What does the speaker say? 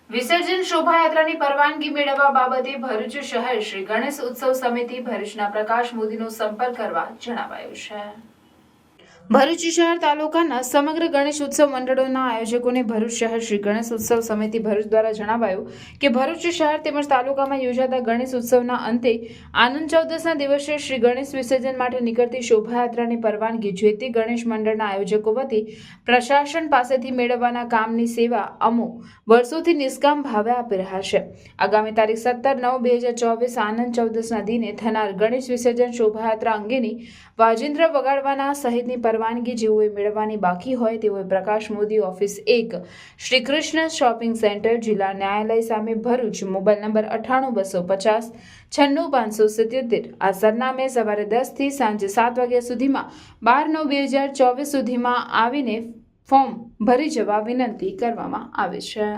વિસર્જન શોભાયાત્રાની પરવાનગી મેળવવા બાબતે ભરૂચ શહેર શ્રી ગણેશ ઉત્સવ સમિતિ ભરૂચના પ્રકાશ મોદીનો સંપર્ક કરવા જણાવાયું છે। ભરૂચ શહેર તાલુકાના સમગ્ર ગણેશ ઉત્સવ મંડળોના આયોજકોને ભરૂચ શહેર શ્રી ગણેશ ઉત્સવ સમિતિ ભરૂચ દ્વારા જણાવાયું કે ભરૂચ શહેર તેમજ તાલુકામાં યોજાતા ગણેશ ઉત્સવના અંતે આનંદ ચૌદસના દિવસે શ્રી ગણેશ વિસર્જન માટે નીકળતી શોભાયાત્રાની પરવાનગી જે તે ગણેશ મંડળના આયોજકો વતી પ્રશાસન પાસેથી મેળવવાના કામની સેવા અમો વર્ષોથી નિષ્કામ ભાવે આપી રહ્યા છે। આગામી તારીખ 17/9/2024 આનંદ ચૌદસના દિને થનાર ગણેશ વિસર્જન શોભાયાત્રા અંગેની વાજિંત્ર વગાડવાના સહિતની પરવાનગી જેઓએ મેળવવાની બાકી હોય તેઓએ Prakash Modi office 1 Shri Krishna shopping centre જિલ્લા ન્યાયાલય સામે ભરૂચ મોબાઈલ નંબર 98 250 96 577 આ સરનામે સવારે 10 થી સાંજે 7 વાગ્યા સુધીમાં 12/9/2024 સુધીમાં આવીને ફોર્મ ભરી જવા વિનંતી કરવામાં આવે છે।